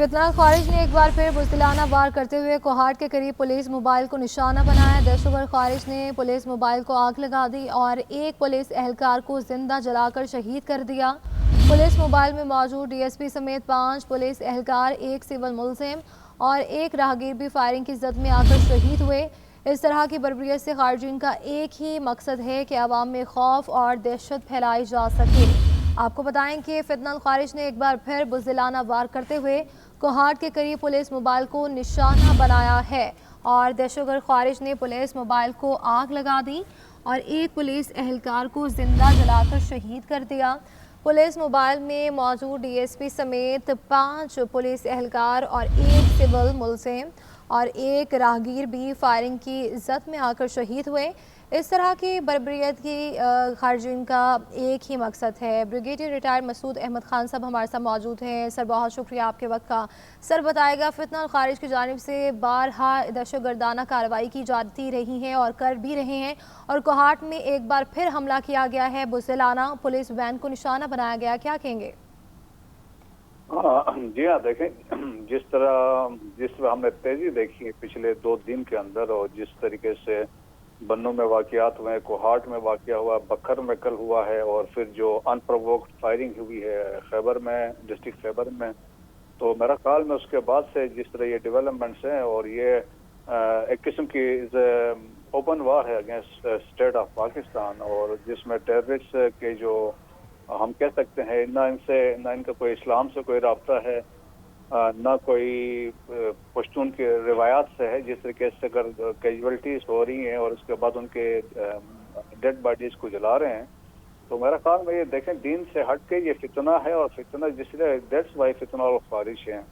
फितना खारिज ने एक बार फिर बुज़दिलाना वार करते हुए कोहाट के करीब पुलिस मोबाइल को निशाना बनाया। दहशतगर्द खारिज ने पुलिस मोबाइल को आग लगा दी और एक पुलिस एहलकार को जिंदा जलाकर शहीद कर दिया। पुलिस मोबाइल में मौजूद डीएसपी समेत 5 पुलिस एहलकार, एक सिविल मुलजिम और एक राहगीर भी फायरिंग की जद में आकर शहीद हुए। इस तरह की बर्बरियत से खारिजिन का एक ही मकसद है कि अवाम में खौफ और दहशत फैलाई जा सके। आपको बताएं कि फितना खारिज ने एक बार फिर बुज़दिलाना वार करते हुए कोहाट के करीब पुलिस मोबाइल को निशाना बनाया है और दहशतगर्द खारिज ने पुलिस मोबाइल को आग लगा दी और एक पुलिस एहलकार को जिंदा जलाकर शहीद कर दिया। पुलिस मोबाइल में मौजूद डीएसपी समेत 5 पुलिस एहलकार और एक सिविल मुलजिम और एक राहगीर भी फायरिंग की जद में आकर शहीद हुए। इस तरह की बर्बरियत की खारिजिन का एक ही मकसद है। ब्रिगेडियर रिटायर्ड मसूद अहमद खान साहब हमारे साथ मौजूद हैं। सर, बहुत शुक्रिया आपके वक्त का। सर, बताएगा फितना खारिज की जानिब से बारहा दहशतगर्दाना कार्रवाई की जाती रही है और कर भी रहे हैं और कोहाट में एक बार फिर हमला किया गया है, बुज़दिलाना पुलिस वैन को निशाना बनाया गया, क्या कहेंगे? जी हाँ, देखें जिस तरह हमने तेजी देखी है पिछले 2 दिन के अंदर और जिस तरीके से बन्नू में वाकयात हुए, कोहाट में वाकया हुआ, बखर में कल हुआ है और फिर जो अनप्रोवोक्ड फायरिंग हुई है खैबर में, डिस्ट्रिक्ट खैबर में, तो मेरा ख्याल में उसके बाद से जिस तरह ये डेवलपमेंट्स हैं और ये एक किस्म की ओपन वार है अगेंस्ट स्टेट ऑफ पाकिस्तान और जिसमें टेररिस्ट के जो हम कह सकते हैं ना इनका कोई इस्लाम से कोई राब्ता है ना कोई पश्तून की रिवायात से है। जिस तरीके से अगर कैजुअलिटीज हो रही हैं और उसके बाद उनके डेड बॉडीज को जला रहे हैं, तो मेरा ख्याल में ये देखें दीन से हट के ये फितना है और फितना जिसलिए दैट्स वाई फितना और खारिज हैं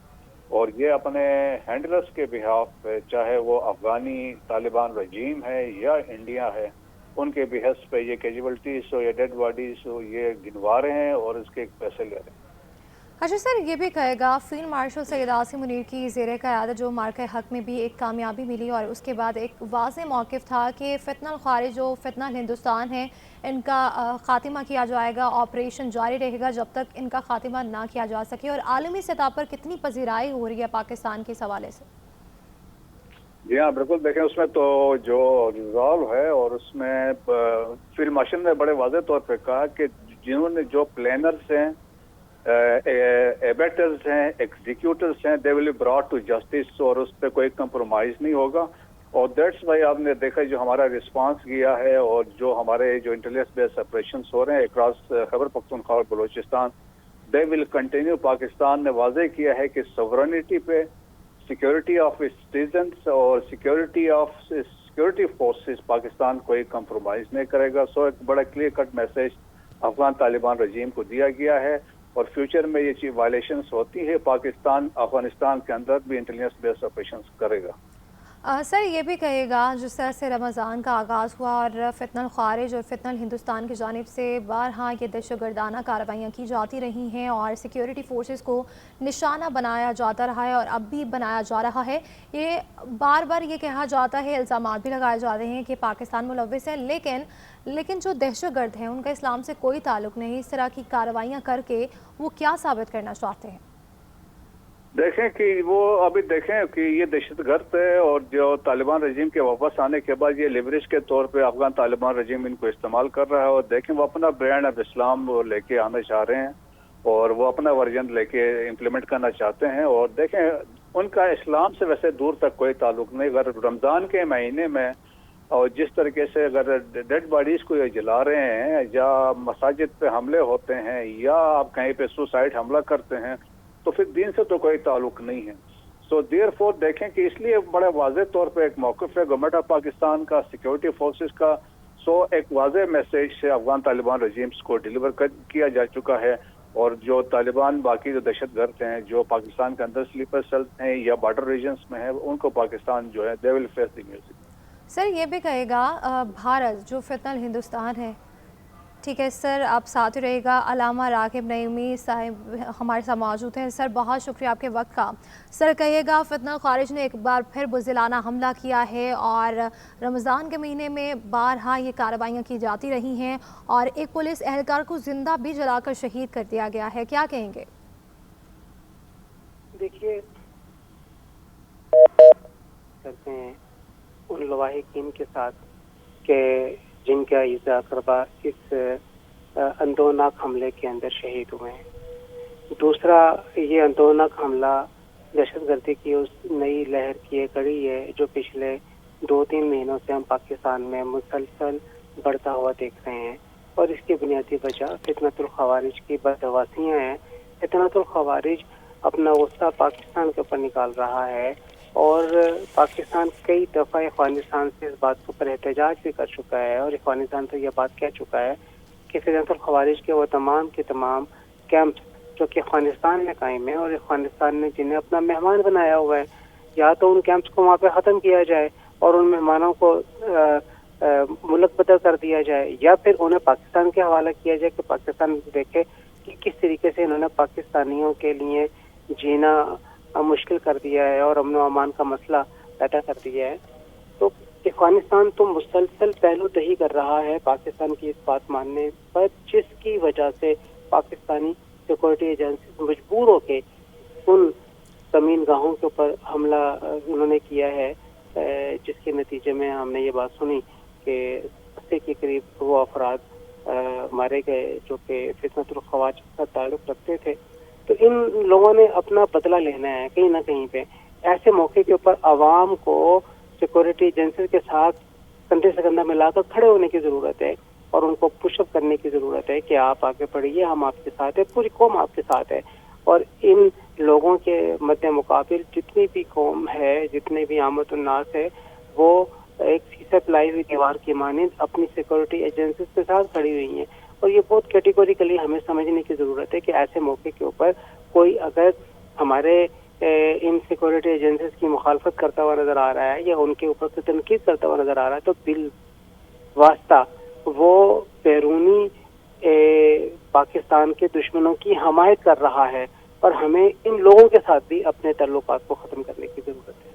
और ये अपने हैंडलर्स के बिहाफ पे, चाहे वो अफगानी तालिबान रजीम है या इंडिया है, उनके बिहस पे ये कैजुअलिटीज हो या डेड बॉडीज हो ये गिनवा रहे हैं और इसके पैसे ले रहे हैं। अच्छा सर, ये भी कहेगा फील्ड मार्शल सैयद आसिम मुनीर की ज़ेर क़यादत जो मार्के हक में भी एक कामयाबी मिली और उसके बाद एक वाज़ेह मौक़िफ़ था कि फितना खारिज जो फितना हिंदुस्तान है इनका ख़ात्मा किया जाएगा, ऑपरेशन जारी रहेगा जब तक इनका ख़ात्मा ना किया जा सके। और आलमी सतह पर कितनी पजीराई हो रही है पाकिस्तान के इस हवाले से? जी हाँ, बिल्कुल। देखें उसमें तो जो रिजॉल्व है और उसमें फील्ड मार्शल ने बड़े वाज़ेह तौर पर कहा कि जिन्होंने जो प्लानर्स हैं, एबेटर्स हैं, एग्जीक्यूटर्स हैं, they will be brought to justice और उस पर कोई कंप्रोमाइज नहीं होगा। और दैट्स वाई आपने देखा जो हमारा रिस्पांस किया है और जो हमारे जो इंटेलिजेंस बेस्ड ऑपरेशंस हो रहे हैं अक्रॉस खैबर पख्तूनख्वा और Balochistan, they will continue. Pakistan ने वाज़ेह किया है कि सॉवरेनिटी पे, सिक्योरिटी ऑफ सिटीजन्स और सिक्योरिटी फोर्सेस पाकिस्तान कोई कंप्रोमाइज नहीं करेगा। सो एक बड़ा clear cut message Afghan Taliban regime को दिया गया है और फ्यूचर में ये चीज वायलेशंस होती है पाकिस्तान अफगानिस्तान के अंदर भी इंटेलिजेंस बेस्ड ऑपरेशंस करेगा। सर, ये भी कहेगा जिस तरह से रमज़ान का आगाज़ हुआ और फितना खारिज और फितना हिंदुस्तान की जानिब से बारहा ये दहशतगर्दाना कार्रवाइयाँ की जाती रही हैं और सिक्योरिटी फोर्सेस को निशाना बनाया जाता रहा है और अब भी बनाया जा रहा है। ये बार बार ये कहा जाता है, इल्ज़ामात भी लगाए जाते हैं कि पाकिस्तान मुलव्विस है, लेकिन जो दहशतगर्द हैं उनका इस्लाम से कोई ताल्लुक़ नहीं। इस तरह की कार्रवाइयाँ करके वो क्या साबित करना चाहते हैं? देखें कि वो अभी देखें कि ये दहशतगर्द है और जो तालिबान रजीम के वापस आने के बाद ये लिवरेज के तौर पे अफगान तालिबान रजीम इनको इस्तेमाल कर रहा है और देखें वो अपना ब्रांड ऑफ इस्लाम वो लेके आना चाह रहे हैं और वो अपना वर्जन लेके इम्प्लीमेंट करना चाहते हैं। और देखें उनका इस्लाम से वैसे दूर तक कोई ताल्लुक नहीं। अगर रमज़ान के महीने में और जिस तरीके से अगर डेड बॉडीज को ये जला रहे हैं या मसाजिद पे हमले होते हैं या आप कहीं पे सुसाइड हमला करते हैं तो फिर दीन से तो कोई ताल्लुक नहीं है। सो देयरफॉर देखें कि इसलिए बड़े वाज़ेह तौर पे एक मौक़िफ़ है गवर्नमेंट ऑफ पाकिस्तान का, सिक्योरिटी फोर्सेस का। सो एक वाज़ेह मैसेज से अफगान तालिबान रजीम्स को डिलीवर किया जा चुका है और जो तालिबान बाकी जो दहशतगर्द हैं जो पाकिस्तान के अंदर स्लीपर सेल्स हैं या बॉर्डर रीजन्स में है उनको पाकिस्तान जो है they will face the music. Sir, ये भी कहेगा भारत जो फितना हिंदुस्तान है, ठीक है सर, आप साथ ही रहेगा। अलामा रागिब नईमी साहब हमारे साथ मौजूद हैं। सर, बहुत शुक्रिया आपके वक्त का। सर, कहिएगा फितना खारिज ने एक बार फिर बुज़दिलाना हमला किया है और रमज़ान के महीने में बारहा ये कार्रवाइयाँ की जाती रही हैं और एक पुलिस एहलकार को जिंदा भी जलाकर शहीद कर दिया गया है, क्या कहेंगे? دیکھیے کرتے ہیں ان لواحقین کے ساتھ کہ جن کا عزیز اقربا اس اندوناک حملے کے اندر شہید ہوئے ہیں۔ دوسرا، یہ اندوناک حملہ دہشت گردی کی اس نئی لہر کی ایک کڑی ہے جو پچھلے 2-3 مہینوں سے ہم پاکستان میں مسلسل بڑھتا ہوا دیکھ رہے ہیں، اور اس کی بنیادی وجہ فتنۃ الخوارج کی بدعواسیاں ہیں۔ فتنۃ الخوارج اپنا غصہ پاکستان کے اوپر نکال رہا ہے، اور پاکستان کئی دفعہ افغانستان سے اس بات کے اوپر احتجاج بھی کر چکا ہے، اور افغانستان سے یہ بات کہہ چکا ہے کہ فتنۃ الخوارج کے وہ تمام کے تمام کیمپس جو کہ افغانستان میں قائم ہیں اور افغانستان نے جنہیں اپنا مہمان بنایا ہوا ہے، یا تو ان کیمپس کو وہاں پہ ختم کیا جائے اور ان مہمانوں کو ملک بدر کر دیا جائے، یا پھر انہیں پاکستان کے حوالہ کیا جائے کہ پاکستان دیکھے کہ کس طریقے سے انہوں نے پاکستانیوں کے لیے جینا مشکل کر دیا ہے اور امن و امان کا مسئلہ پیدا کر دیا ہے۔ تو افغانستان تو مسلسل پہلو دہی کر رہا ہے پاکستان کی اس بات ماننے پر، جس کی وجہ سے پاکستانی سیکورٹی ایجنسی مجبور ہو کے ان زمین گاہوں کے اوپر حملہ انہوں نے کیا ہے، جس کے نتیجے میں ہم نے یہ بات سنی کہ 80 کے قریب وہ افراد مارے گئے جو کہ فتنۃ الخوارج کا تعلق رکھتے تھے۔ تو ان لوگوں نے اپنا بدلہ لینا ہے کہیں نہ کہیں پہ۔ ایسے موقع کے اوپر عوام کو سیکورٹی ایجنسی کے ساتھ کندھے سے کندھا ملا کر کھڑے ہونے کی ضرورت ہے، اور ان کو پش اپ کرنے کی ضرورت ہے کہ آپ آگے بڑھیے، ہم آپ کے ساتھ ہیں، پوری قوم آپ کے ساتھ ہے۔ اور ان لوگوں کے مد مقابل جتنی بھی قوم ہے، جتنے بھی عامت الناس ہے، وہ ایک فیصد لائی ہوئی دیوار کی مانند اپنی سیکورٹی ایجنسیز کے ساتھ کھڑی ہوئی ہیں، اور یہ بہت کیٹیگوریکلی ہمیں سمجھنے کی ضرورت ہے کہ ایسے موقع کے اوپر کوئی اگر ہمارے ان سیکورٹی ایجنسیز کی مخالفت کرتا ہوا نظر آ رہا ہے یا ان کے اوپر سے تنقید کرتا ہوا نظر آ رہا ہے، تو بال واسطہ وہ بیرونی پاکستان کے دشمنوں کی حمایت کر رہا ہے، اور ہمیں ان لوگوں کے ساتھ بھی اپنے تعلقات کو ختم کرنے کی ضرورت ہے۔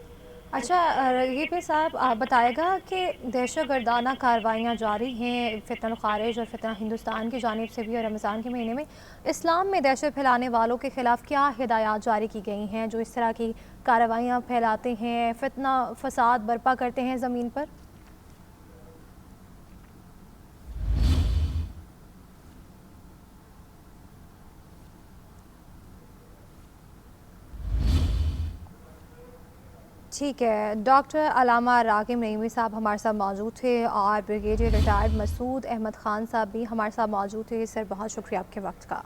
اچھا، رغیب بھائی صاحب آپ بتائے گا کہ دہشت گردانہ کارروائیاں جاری ہیں فتنہ الخارج اور فتنہ ہندوستان کی جانب سے بھی، اور رمضان کے مہینے میں اسلام میں دہشت پھیلانے والوں کے خلاف کیا ہدایات جاری کی گئی ہیں جو اس طرح کی کارروائیاں پھیلاتے ہیں، فتنہ فساد برپا کرتے ہیں زمین پر؟ ٹھیک ہے، ڈاکٹر علامہ راغب نعیمی صاحب ہمارے ساتھ موجود تھے، اور بریگیڈیئر ریٹائرڈ مسعود احمد خان صاحب بھی ہمارے ساتھ موجود تھے۔ سر بہت شکریہ آپ کے وقت کا۔